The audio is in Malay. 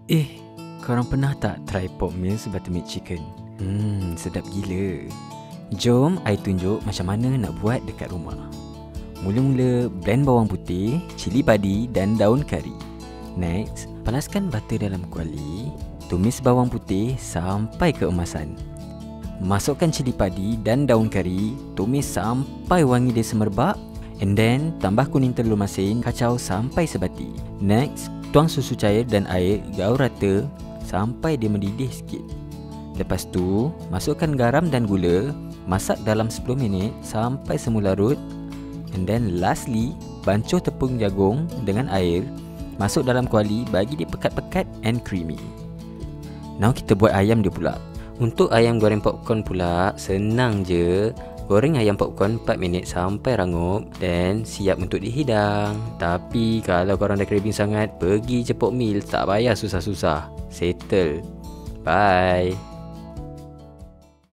Eh, korang pernah tak try pork meals buttermilk chicken? Sedap gila. Jom I tunjuk macam mana nak buat dekat rumah. Mula-mula blend bawang putih, cili padi dan daun kari. Next, panaskan butter dalam kuali. Tumis bawang putih sampai keemasan. Masukkan cili padi dan daun kari. Tumis sampai wangi dia semerbak. And then, tambah kuning telur masin, kacau sampai sebati. Next, tuang susu cair dan air, gaul rata sampai dia mendidih sikit. Lepas tu, masukkan garam dan gula. Masak dalam 10 minit sampai semula larut. And then lastly, bancuh tepung jagung dengan air. Masuk dalam kuali, bagi dia pekat-pekat and creamy. Now kita buat ayam dia pula. Untuk ayam goreng popcorn pula, senang je. Goreng ayam popcorn 4 minit sampai rangup dan siap untuk dihidang. Tapi kalau korang dah craving sangat, pergi je pork meal, tak payah susah-susah. Settle. Bye.